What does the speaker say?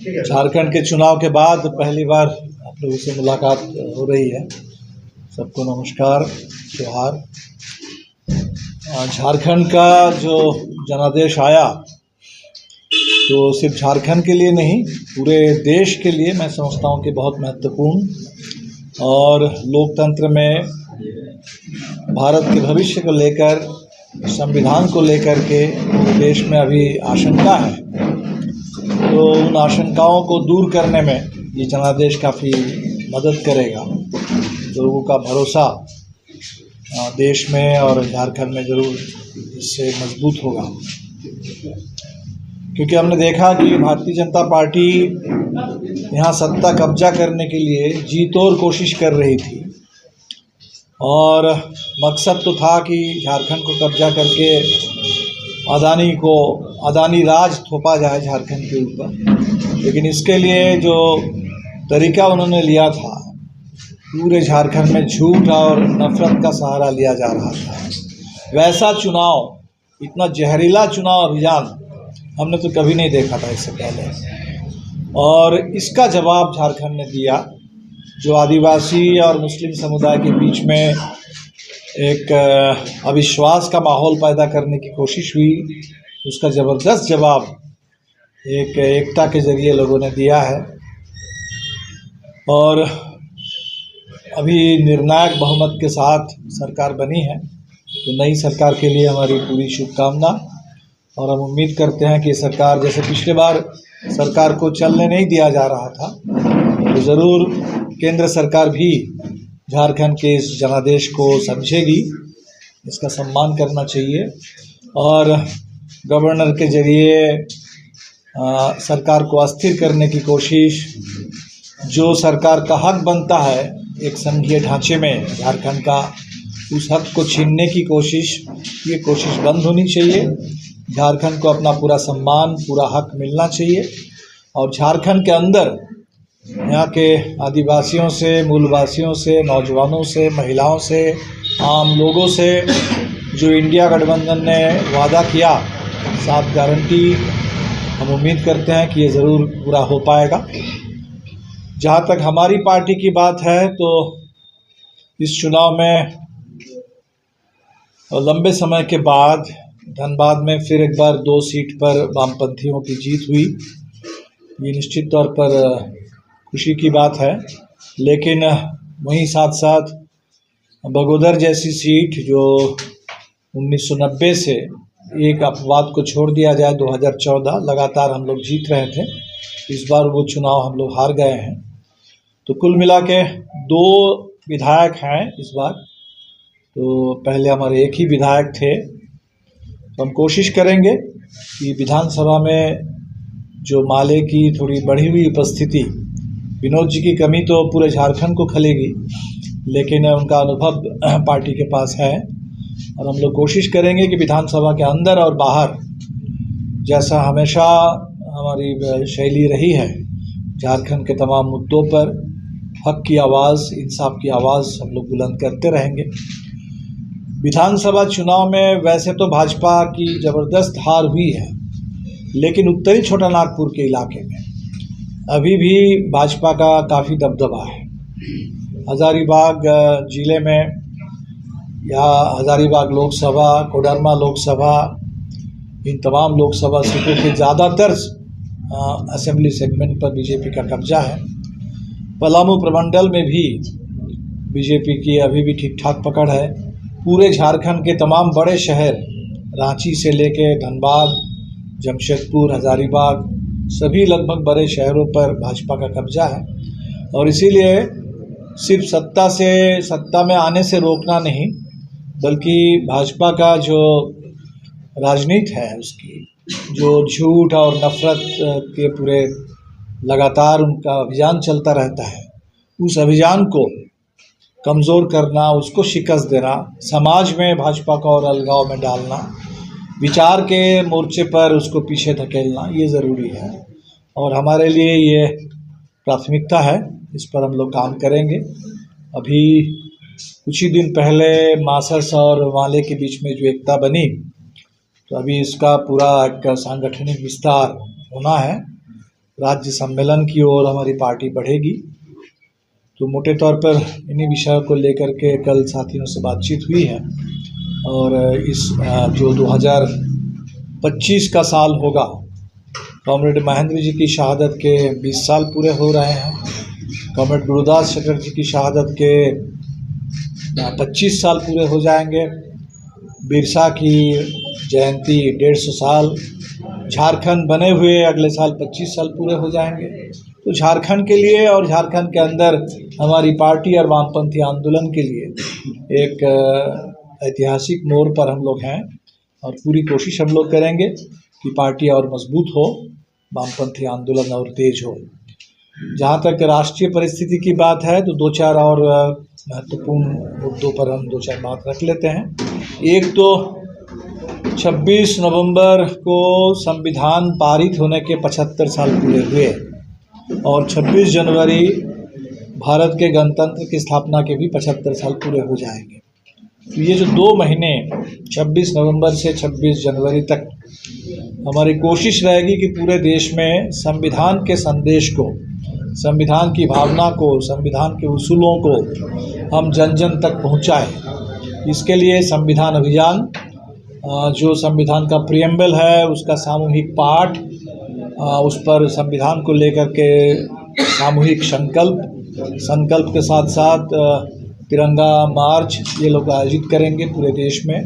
झारखंड के चुनाव के बाद पहली बार आप लोगों से मुलाकात हो रही है। सबको नमस्कार, जोहार। झारखंड का जो जनादेश आया तो सिर्फ झारखंड के लिए नहीं, पूरे देश के लिए मैं समझता हूँ कि बहुत महत्वपूर्ण और लोकतंत्र में भारत के भविष्य को लेकर, संविधान को लेकर के देश में अभी आशंका है, तो उन आशंकाओं को दूर करने में ये जनादेश काफ़ी मदद करेगा। लोगों का भरोसा देश में और झारखंड में ज़रूर इससे मजबूत होगा, क्योंकि हमने देखा कि भारतीय जनता पार्टी यहाँ सत्ता कब्जा करने के लिए जी तोड़ कोशिश कर रही थी और मकसद तो था कि झारखंड को कब्जा करके अदानी राज थोपा जाए झारखंड के ऊपर। लेकिन इसके लिए जो तरीका उन्होंने लिया था, पूरे झारखंड में झूठ और नफरत का सहारा लिया जा रहा था। वैसा चुनाव, इतना जहरीला चुनाव अभियान हमने तो कभी नहीं देखा था इससे पहले, और इसका जवाब झारखंड ने दिया। जो आदिवासी और मुस्लिम समुदाय के बीच में एक अविश्वास का माहौल पैदा करने की कोशिश हुई, उसका ज़बरदस्त जवाब एक एकता के ज़रिए लोगों ने दिया है। और अभी निर्णायक बहुमत के साथ सरकार बनी है, तो नई सरकार के लिए हमारी पूरी शुभकामना। और हम उम्मीद करते हैं कि सरकार, जैसे पिछले बार सरकार को चलने नहीं दिया जा रहा था, तो ज़रूर केंद्र सरकार भी झारखंड के इस जनादेश को समझेगी, इसका सम्मान करना चाहिए और गवर्नर के ज़रिए सरकार को अस्थिर करने की कोशिश, जो सरकार का हक बनता है एक संघीय ढांचे में झारखंड का, उस हक को छीनने की कोशिश, ये कोशिश बंद होनी चाहिए। झारखंड को अपना पूरा सम्मान, पूरा हक मिलना चाहिए। और झारखंड के अंदर यहाँ के आदिवासियों से, मूलवासियों से, नौजवानों से, महिलाओं से, आम लोगों से जो इंडिया गठबंधन ने वादा किया 7 गारंटी, हम उम्मीद करते हैं कि ये ज़रूर पूरा हो पाएगा। जहाँ तक हमारी पार्टी की बात है, तो इस चुनाव में लंबे समय के बाद धनबाद में फिर एक बार 2 सीट पर वामपंथियों की जीत हुई। ये निश्चित तौर पर खुशी की बात है, लेकिन वहीं साथ साथ बगोदर जैसी सीट जो 1990 से, एक अपवाद को छोड़ दिया जाए 2014 लगातार हम लोग जीत रहे थे, इस बार वो चुनाव हम लोग हार गए हैं। तो कुल मिला के 2 विधायक हैं इस बार, तो पहले हमारे एक ही विधायक थे। तो हम कोशिश करेंगे कि विधानसभा में जो माले की थोड़ी बढ़ी हुई उपस्थिति, विनोद जी की कमी तो पूरे झारखंड को खलेगी, लेकिन उनका अनुभव पार्टी के पास है और हम लोग कोशिश करेंगे कि विधानसभा के अंदर और बाहर, जैसा हमेशा हमारी शैली रही है, झारखंड के तमाम मुद्दों पर हक की आवाज़, इंसाफ की आवाज़ हम लोग बुलंद करते रहेंगे। विधानसभा चुनाव में वैसे तो भाजपा की ज़बरदस्त हार हुई है, लेकिन उत्तरी छोटा नागपुर के इलाके में अभी भी भाजपा का काफ़ी दबदबा है। हज़ारीबाग ज़िले में या हज़ारीबाग लोकसभा, कोडरमा लोकसभा, इन तमाम लोकसभा सीटों के ज़्यादातर असेंबली सेगमेंट पर बीजेपी का कब्जा है। पलामू प्रमंडल में भी बीजेपी की अभी भी ठीक ठाक पकड़ है। पूरे झारखंड के तमाम बड़े शहर, रांची से लेके धनबाद, जमशेदपुर, हज़ारीबाग, सभी लगभग बड़े शहरों पर भाजपा का कब्जा है। और इसीलिए सिर्फ सत्ता में आने से रोकना नहीं, बल्कि भाजपा का जो राजनीति है, उसकी जो झूठ और नफरत के पूरे लगातार उनका अभियान चलता रहता है, उस अभियान को कमज़ोर करना, उसको शिकस्त देना, समाज में भाजपा को और अलगाव में डालना, विचार के मोर्चे पर उसको पीछे धकेलना, ये ज़रूरी है और हमारे लिए ये प्राथमिकता है। इस पर हम लोग काम करेंगे। अभी कुछ ही दिन पहले मासस और माले के बीच में जो एकता बनी, तो अभी इसका पूरा एक सांगठनिक विस्तार होना है राज्य सम्मेलन की ओर हमारी पार्टी बढ़ेगी। तो मोटे तौर पर इन्हीं विषयों को लेकर के कल साथियों से बातचीत हुई है और इस जो 2025 का साल होगा, कॉमरेड महेंद्र जी की शहादत के 20 साल पूरे हो रहे हैं। कॉमरेड गुरुदास चटर्जी की शहादत के 25 साल पूरे हो जाएंगे। बिरसा की जयंती 150 साल। झारखंड बने हुए अगले साल 25 साल पूरे हो जाएंगे। तो झारखंड के लिए और झारखंड के अंदर हमारी पार्टी और वामपंथी आंदोलन के लिए एक ऐतिहासिक मोड़ पर हम लोग हैं और पूरी कोशिश हम लोग करेंगे कि पार्टी और मजबूत हो, वामपंथी आंदोलन और तेज हो। जहाँ तक राष्ट्रीय परिस्थिति की बात है तो दो चार और महत्वपूर्ण मुद्दों पर हम दो चार बात रख लेते हैं। एक तो 26 नवंबर को संविधान पारित होने के 75 साल पूरे हुए और 26 जनवरी भारत के गणतंत्र की स्थापना के भी 75 साल पूरे हो जाएंगे। तो ये जो 2 महीने 26 नवंबर से 26 जनवरी तक हमारी कोशिश रहेगी कि पूरे देश में संविधान के संदेश को, संविधान की भावना को, संविधान के उसूलों को हम जन जन तक पहुंचाएं। इसके लिए संविधान अभियान, जो संविधान का प्रियम्बल है उसका सामूहिक पाठ, उस पर संविधान को लेकर के सामूहिक संकल्प के साथ साथ तिरंगा मार्च ये लोग आयोजित करेंगे पूरे देश में।